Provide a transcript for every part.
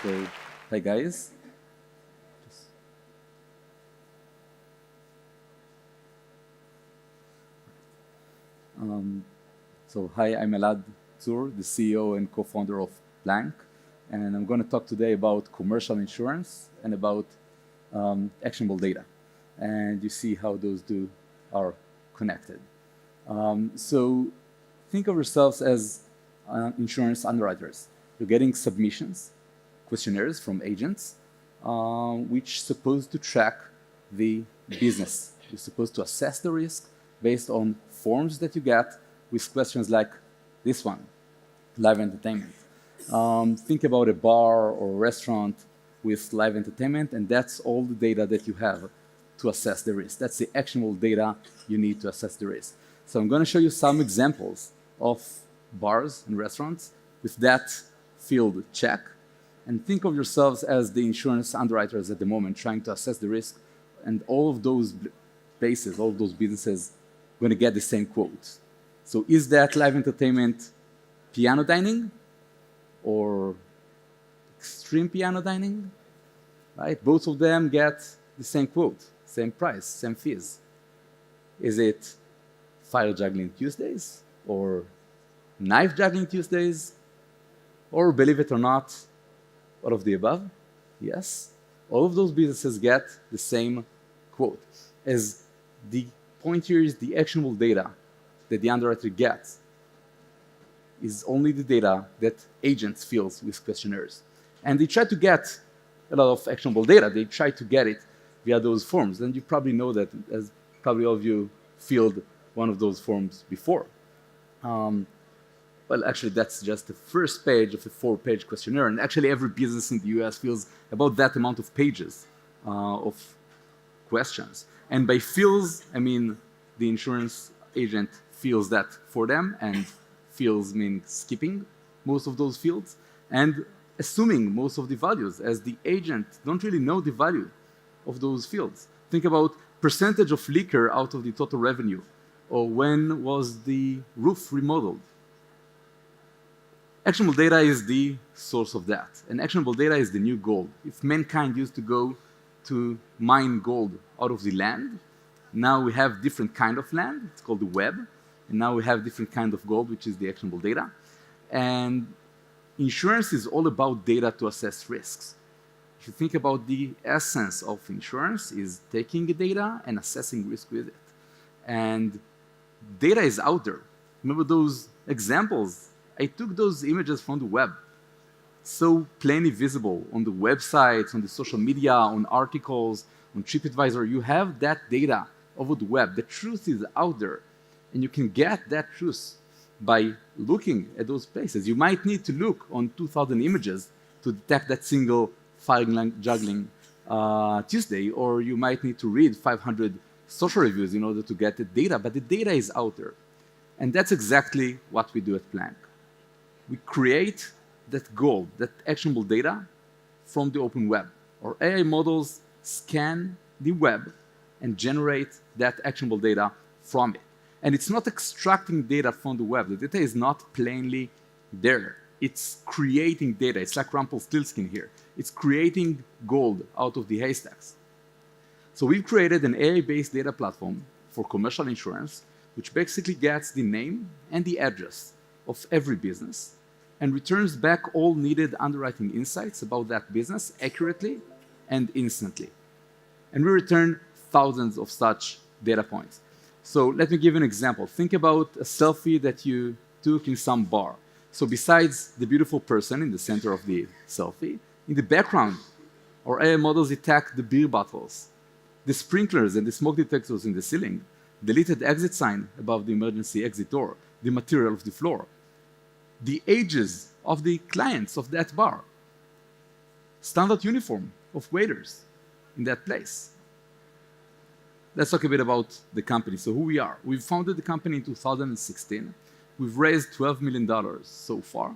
So, hi guys. Hi, I'm Elad Tsur, the CEO and co-founder of Planck, and I'm going to talk today about commercial insurance and about actionable data. And you see how those two are connected. So think of yourselves as insurance underwriters. You're getting submissions, questionnaires from agents, which supposed to track the business. You're supposed to assess the risk based on forms that you get with questions like this one, live entertainment. Think about a bar or a restaurant with live entertainment, and that's all the data that you have to assess the risk. That's the actionable data you need to assess the risk. So I'm going to show you some examples of bars and restaurants with that field check. And think of yourselves as the insurance underwriters at the moment trying to assess the risk, and all of those places, all of those businesses going to get the same quote. So is that live entertainment piano dining or extreme piano dining? Right? Both of them get the same quote, same price, same fees. Is it fire juggling Tuesdays or knife juggling Tuesdays? Or believe it or not, all of the above? Yes. All of those businesses get the same quote. As the point here is the actionable data that the underwriter gets is only the data that agents fills with questionnaires. And they try to get a lot of actionable data. They try to get it via those forms. And you probably know that, as probably all of you filled one of those forms before. Well, actually, that's just the first page of a 4-page questionnaire. And actually, every business in the US fills about that amount of pages of questions. And by fills, I mean the insurance agent fills that for them, and fills means skipping most of those fields and assuming most of the values, as the agent don't really know the value of those fields. Think about percentage of liquor out of the total revenue, or when was the roof remodeled. Actionable data is the source of that, and actionable data is the new gold. If mankind used to go to mine gold out of the land, now we have different kind of land, it's called the web, and now we have different kind of gold, which is the actionable data. And insurance is all about data to assess risks. If you think about the essence of insurance is taking the data and assessing risk with it. And data is out there. Remember those examples? I took those images from the web. So plainly visible on the websites, on the social media, on articles, on TripAdvisor. You have that data over the web. The truth is out there. And you can get that truth by looking at those places. You might need to look on 2,000 images to detect that single fire juggling Tuesday, or you might need to read 500 social reviews in order to get the data, but the data is out there. And that's exactly what we do at Planck. We create that gold, that actionable data from the open web. Our AI models scan the web and generate that actionable data from it. And it's not extracting data from the web. The data is not plainly there. It's creating data. It's like Rumpelstiltskin here. It's creating gold out of the haystacks. So we've created an AI-based data platform for commercial insurance, which basically gets the name and the address of every business and returns back all needed underwriting insights about that business accurately and instantly. And we return thousands of such data points. So let me give you an example. Think about a selfie that you took in some bar. So besides the beautiful person in the center of the selfie, in the background, our AI models detect the beer bottles, the sprinklers and the smoke detectors in the ceiling, deleted exit sign above the emergency exit door, the material of the floor, the ages of the clients of that bar, standard uniform of waiters in that place. Let's talk a bit about the company. So who we are. We founded the company in 2016. We've raised $12 million so far.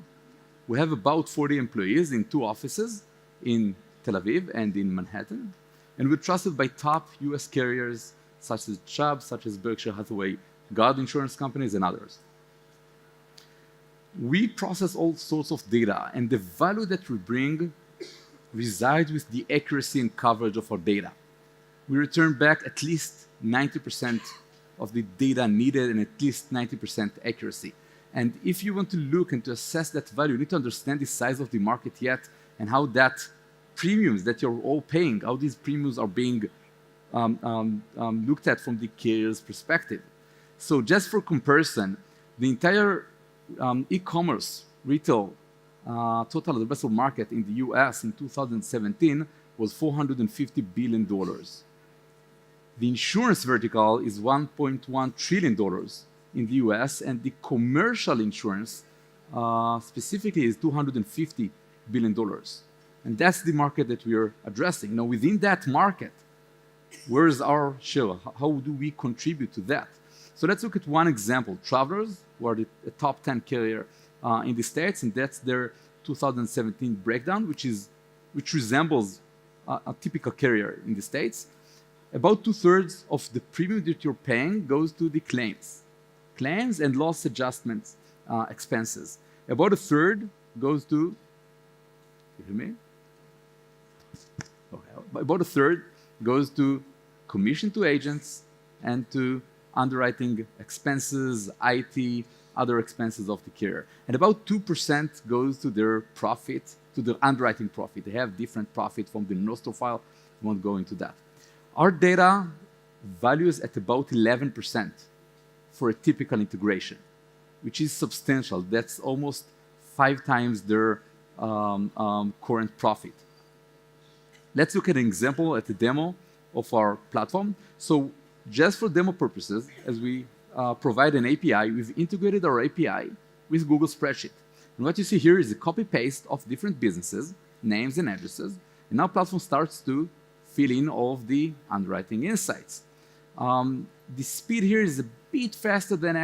We have about 40 employees in 2 offices in Tel Aviv and in Manhattan. And we're trusted by top US carriers such as Chubb, such as Berkshire Hathaway, Guard insurance companies, and others. We process all sorts of data, and the value that we bring resides with the accuracy and coverage of our data. We return back at least 90% of the data needed and at least 90% accuracy. And if you want to look and to assess that value, you need to understand the size of the market yet and how that premiums that you're all paying, how these premiums are being looked at from the carrier's perspective. So just for comparison, the entire e-commerce retail total addressable market in the US in 2017 was $450 billion. The insurance vertical is $1.1 trillion in the US, and the commercial insurance specifically is $250 billion. And that's the market that we are addressing. Now, within that market, where is our share? How do we contribute to that? So let's look at one example. Travelers, who are the top 10 carrier in the States, and that's their 2017 breakdown, which resembles a typical carrier in the States. About 2/3 of the premium that you're paying goes to the claims and loss adjustments expenses. About 1/3 goes to, you hear me? Okay. About 1/3 goes to commission to agents and to underwriting expenses, IT, other expenses of the carrier. And about 2% goes to their profit, to their underwriting profit. They have different profit from the nostro file. I won't go into that. Our data values at about 11% for a typical integration, which is substantial. That's almost 5 times their current profit. Let's look at an example at the demo of our platform. So just for demo purposes, as we provide an API, we've integrated our API with Google Spreadsheet. And what you see here is a copy-paste of different businesses, names and addresses, and now platform starts to fill in all of the underwriting insights. The speed here is a bit faster than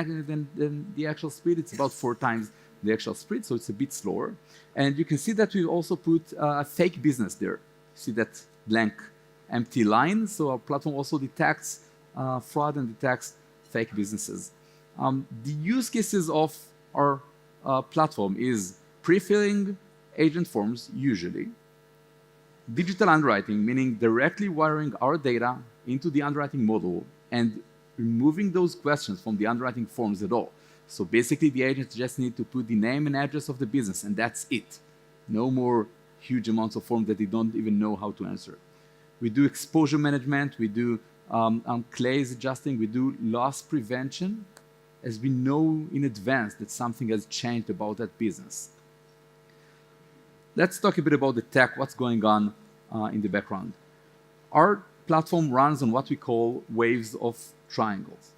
the actual speed. It's about 4 times the actual speed, so it's a bit slower. And you can see that we also put a fake business there. See that blank empty line? So our platform also detects fraud and detects fake businesses. The use cases of our platform is pre-filling agent forms, usually. Digital underwriting, meaning directly wiring our data into the underwriting model and removing those questions from the underwriting forms at all. So basically, the agents just need to put the name and address of the business, and that's it. No more huge amounts of forms that they don't even know how to answer. We do exposure management, we do claims adjusting, we do loss prevention, as we know in advance that something has changed about that business. Let's talk a bit about the tech, what's going on in the background. Our platform runs on what we call waves of triangles.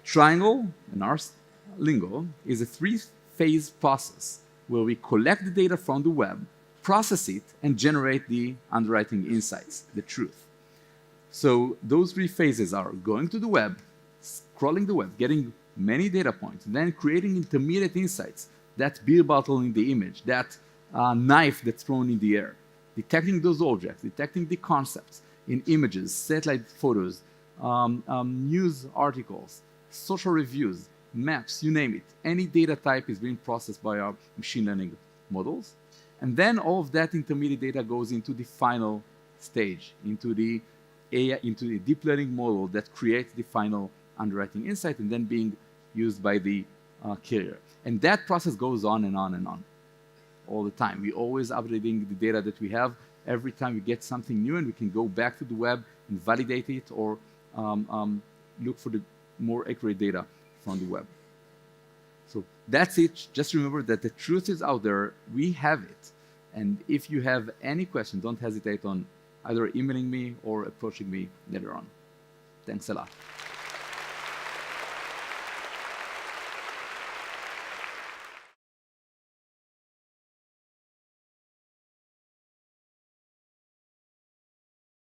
Triangle, in our lingo, is a 3-phase process where we collect the data from the web, process it, and generate the underwriting insights, the truth. So those 3 phases are going to the web, scrolling the web, getting many data points, and then creating intermediate insights, that beer bottle in the image, that knife that's thrown in the air, detecting those objects, detecting the concepts in images, satellite photos, news articles, social reviews, maps, you name it. Any data type is being processed by our machine learning models. And then all of that intermediate data goes into the final stage, into the AI, into the deep learning model that creates the final underwriting insight and then being used by the carrier. And that process goes on and on and on all the time. We're always updating the data that we have. Every time we get something new, and we can go back to the web and validate it or look for the more accurate data from the web. So that's it. Just remember that the truth is out there. We have it. And if you have any question, don't hesitate on either emailing me or approaching me later on. Thanks a lot.